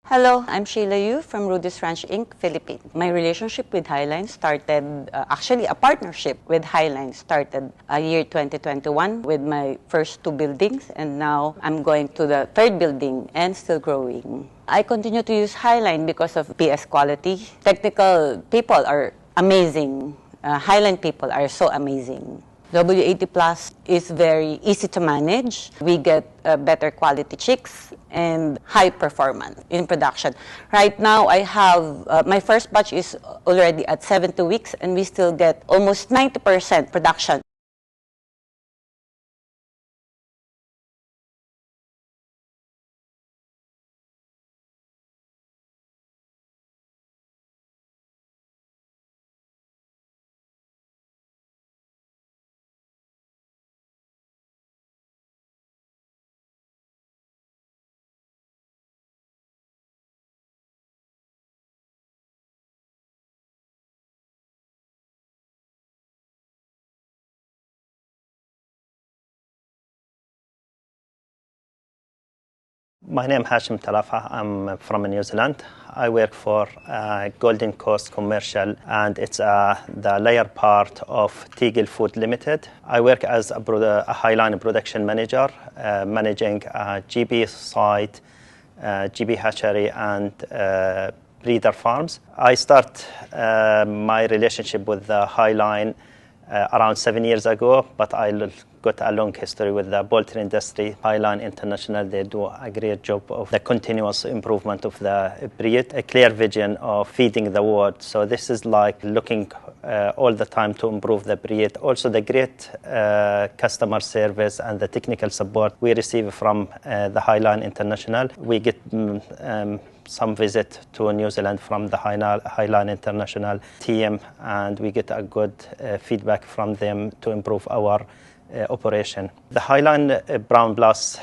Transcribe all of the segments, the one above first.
Hello, I'm Sheila Yu from Rudy's Ranch Inc., Philippines. My relationship with Highline started, actually a partnership with Highline started year 2021 with my first 2 buildings, and now I'm going to the 3rd building and still growing. I continue to use Highline because of PS quality. Technical people are amazing. Highline people are so amazing. W80 Plus is very easy to manage. We get better quality chicks and high performance in production. Right now, I have, my first batch is already at 70 weeks and we still get almost 90% production. My name is Hashim Talafa. I'm from New Zealand. I work for Golden Coast Commercial, and it's the layer part of Teagle Food Limited. I work as a Highline production manager, managing GB site, GB hatchery, and breeder farms. I start my relationship with the Highline around 7 years ago, but I got a long history with the poultry industry. Highline International, they do a great job of the continuous improvement of the breed, a clear vision of feeding the world. So this is like looking all the time to improve the breed. Also the great customer service and the technical support we receive from the Highline International. We get some visit to New Zealand from the Highline International team, and we get a good feedback from them to improve our operation. The Highline Brown Plus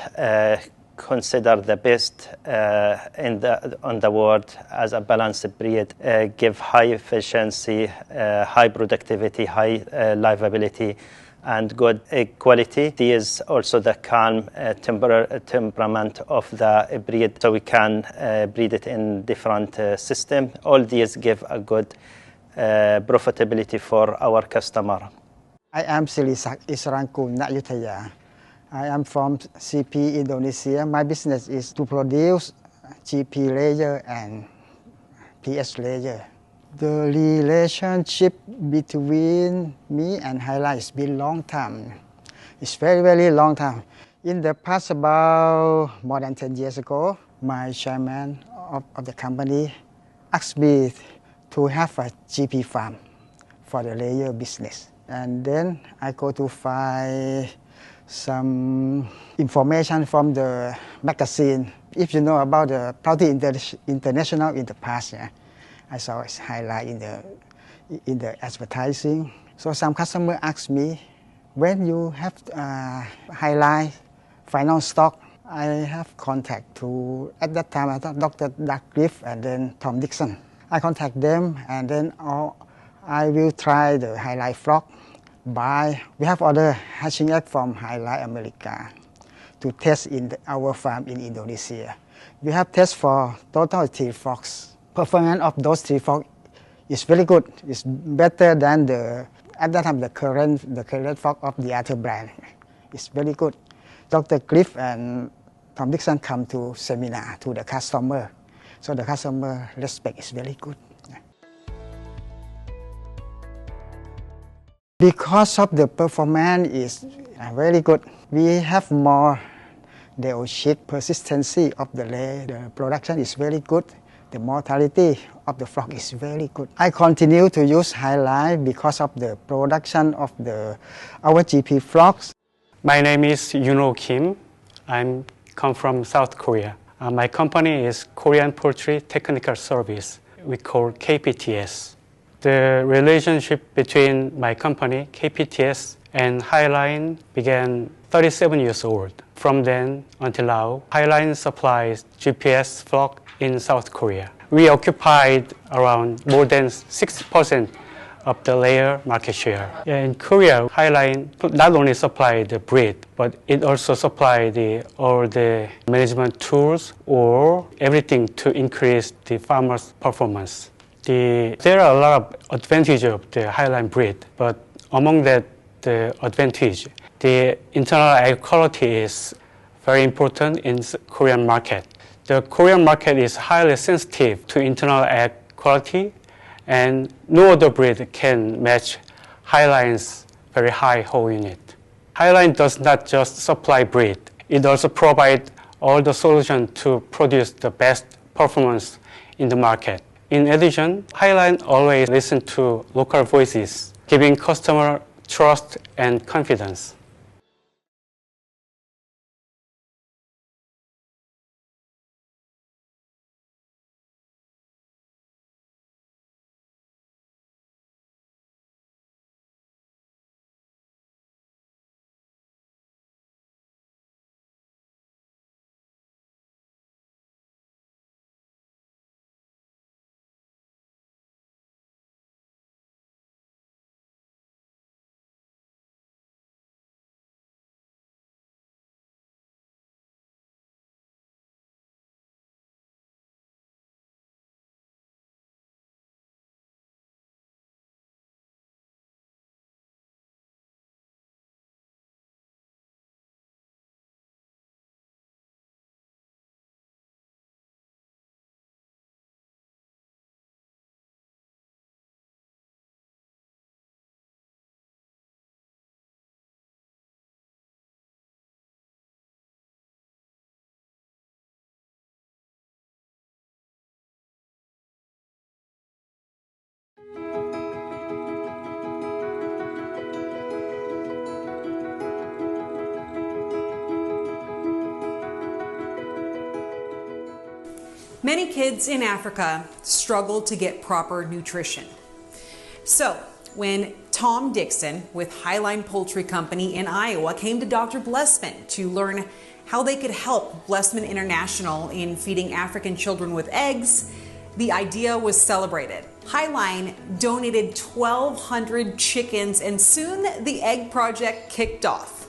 considered the best on the world as a balanced breed, give high efficiency, high productivity, high livability, and good quality. There is also the calm temperament of the breed, so we can breed it in different systems. All these give a good profitability for our customer. I am Silisak Israngkul Nayutaya. I am from CP Indonesia. My business is to produce GP layer and PS layer. The relationship between me and Highline has been long time. It's very, very long time. In the past, about more than 10 years ago, my chairman of the company asked me to have a GP farm for the layer business. And then I go to find some information from the magazine. If you know about the Poultry International in the past, yeah, I saw it highlighted in the advertising. So some customer asked me, when you have Highline final stock, I have contact to, at that time I thought Dr. Doug Griff and then Tom Dixon. I contact them, and then I will try the Highline flock. We have other hatching egg from Highline America to test in our farm in Indonesia. We have test for total 3 flocks. Performance of those 3 flocks is very good. It's better than at that time the current flock of the other brand. It's very good. Dr. Cliff and Tom Dixon come to seminar to the customer, so the customer respect is very good. Because of the performance is very good, we have more chick persistency of the lay. The production is very good. The mortality of the flock is very good. I continue to use Highline because of the production of our GP flocks. My name is Yuno Kim. I come from South Korea. My company is Korean Poultry Technical Service. We call KPTS. The relationship between my company, KPTS, and Highline began 37 years old. From then until now, Highline supplies GPS flock in South Korea. We occupied around more than 60% of the layer market share. In Korea, Highline not only supply the breed, but it also supply all the management tools or everything to increase the farmer's performance. There are a lot of advantages of the Highline breed, but among that, the advantage, the internal egg quality is very important in the Korean market. The Korean market is highly sensitive to internal egg quality, and no other breed can match Highline's very high whole unit. Highline does not just supply breed, it also provides all the solutions to produce the best performance in the market. In addition, Highline always listens to local voices, giving customer trust and confidence. Many kids in Africa struggle to get proper nutrition. So when Tom Dixon with Highline Poultry Company in Iowa came to Dr. Blessman to learn how they could help Blessman International in feeding African children with eggs, the idea was celebrated. Highline donated 1,200 chickens, and soon the egg project kicked off.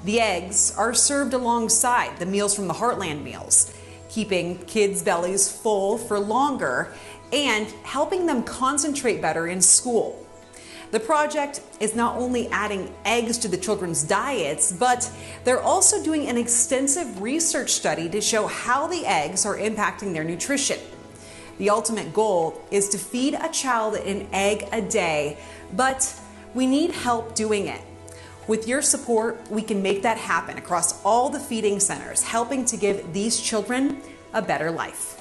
The eggs are served alongside the meals from the Heartland meals, keeping kids' bellies full for longer and helping them concentrate better in school. The project is not only adding eggs to the children's diets, but they're also doing an extensive research study to show how the eggs are impacting their nutrition. The ultimate goal is to feed a child an egg a day, but we need help doing it. With your support, we can make that happen across all the feeding centers, helping to give these children a better life.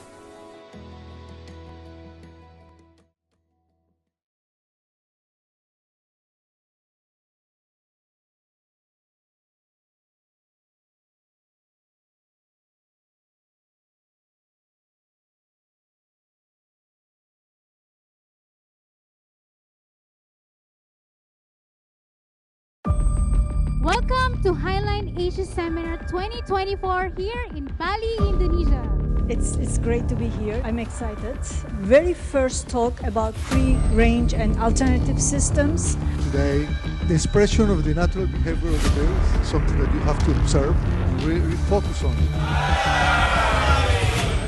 Welcome to Highline Asia Seminar 2024 here in Bali, Indonesia. It's great to be here. I'm excited. Very first talk about free-range and alternative systems. Today, the expression of the natural behavior of the birds is something that you have to observe and really focus on.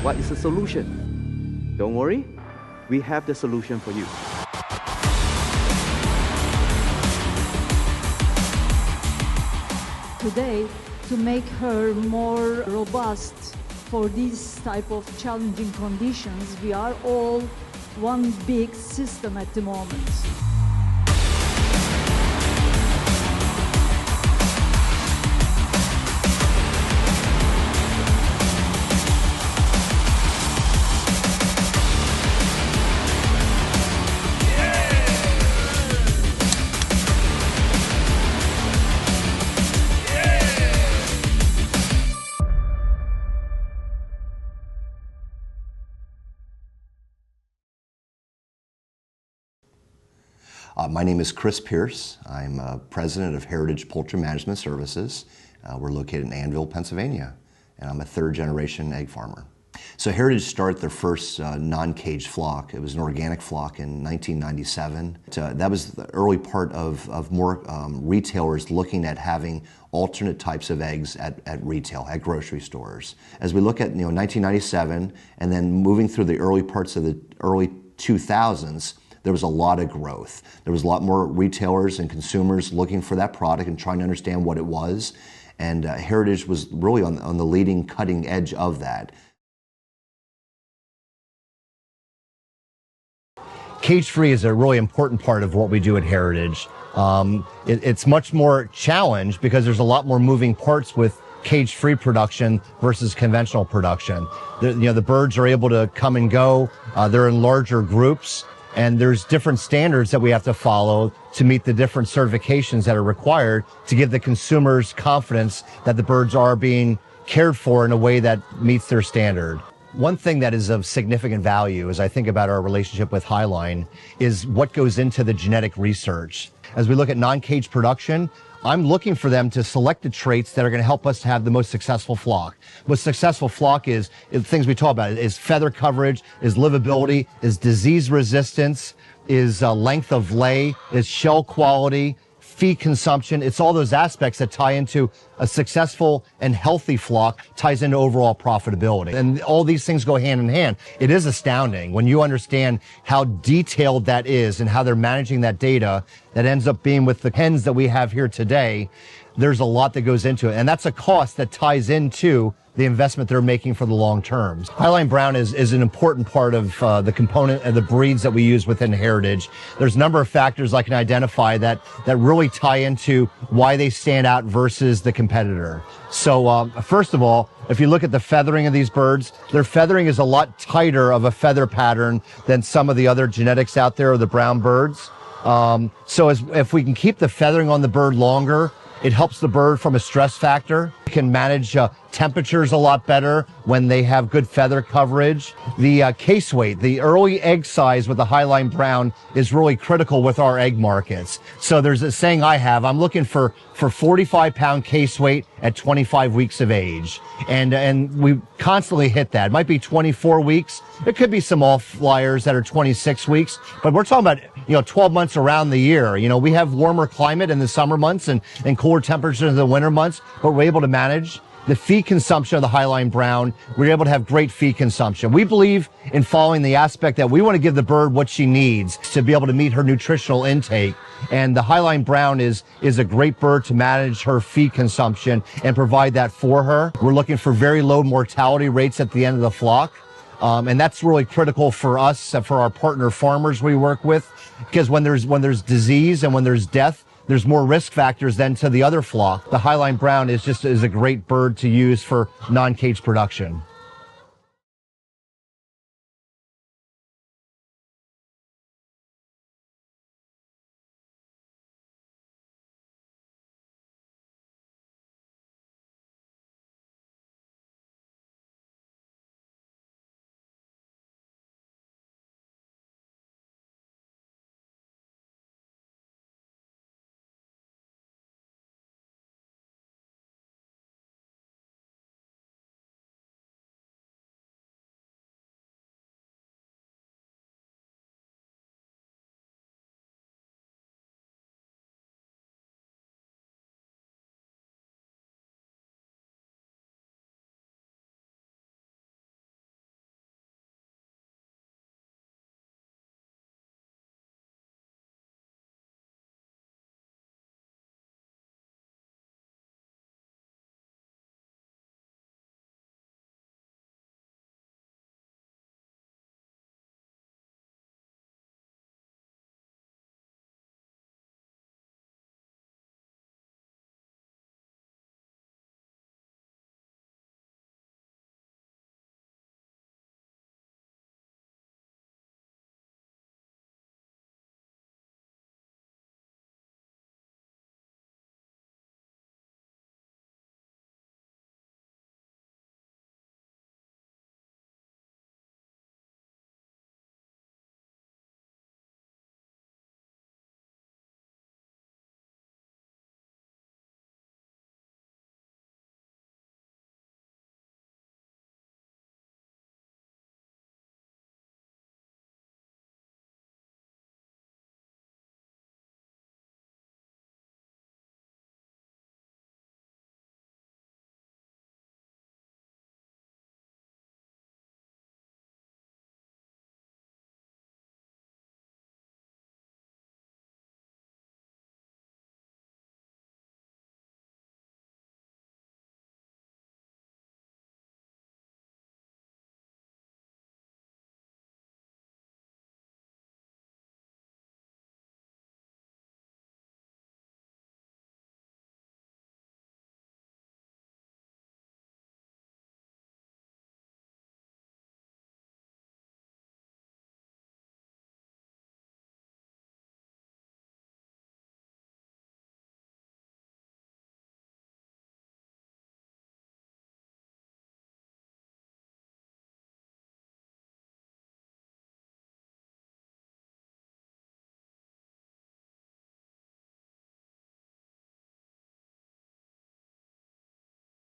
What is the solution? Don't worry, we have the solution for you. Today, to make her more robust for these type of challenging conditions, we are all one big system at the moment. My name is Chris Pierce. I'm president of Heritage Poultry Management Services. We're located in Annville, Pennsylvania, and I'm a third-generation egg farmer. So Heritage started their first non-caged flock. It was an organic flock in 1997. That was the early part of more retailers looking at having alternate types of eggs at retail, at grocery stores. As we look at 1997 and then moving through the early parts of the early 2000s, there was a lot of growth. There was a lot more retailers and consumers looking for that product and trying to understand what it was. And Heritage was really on the leading, cutting edge of that. Cage-free is a really important part of what we do at Heritage. It's much more challenged because there's a lot more moving parts with cage-free production versus conventional production. The birds are able to come and go. They're in larger groups, and there's different standards that we have to follow to meet the different certifications that are required to give the consumers confidence that the birds are being cared for in a way that meets their standard. One thing that is of significant value as I think about our relationship with Highline is what goes into the genetic research. As we look at non-cage production, I'm looking for them to select the traits that are going to help us to have the most successful flock. Most successful flock is things we talk about, is feather coverage, is livability, is disease resistance, is length of lay, is shell quality, feed consumption. It's all those aspects that tie into a successful and healthy flock, ties into overall profitability. And all these things go hand in hand. It is astounding when you understand how detailed that is and how they're managing that data that ends up being with the hens that we have here today. There's a lot that goes into it. And that's a cost that ties into the investment they're making for the long term. Highline Brown is an important part of the component of the breeds that we use within Heritage. There's a number of factors I can identify that really tie into why they stand out versus the competitor. So first of all, if you look at the feathering of these birds, their feathering is a lot tighter of a feather pattern than some of the other genetics out there of the brown birds. So if we can keep the feathering on the bird longer, it helps the bird from a stress factor. We can manage temperatures a lot better when they have good feather coverage. The case weight, the early egg size with the Highline Brown is really critical with our egg markets. So there's a saying I have, I'm looking for 45-pound case weight at 25 weeks of age. And we constantly hit that. It might be 24 weeks. There could be some off-flyers that are 26 weeks, but we're talking about 12 months around the year. We have warmer climate in the summer months and cooler temperatures in the winter months, but we're able to manage the feed consumption of the Highline Brown. We're able to have great feed consumption. We believe in following the aspect that we want to give the bird what she needs to be able to meet her nutritional intake. And the Highline Brown is a great bird to manage her feed consumption and provide that for her. We're looking for very low mortality rates at the end of the flock. And that's really critical for us, for our partner farmers we work with, because when there's disease and when there's death, there's more risk factors than to the other flock. The Highline Brown is a great bird to use for non-cage production.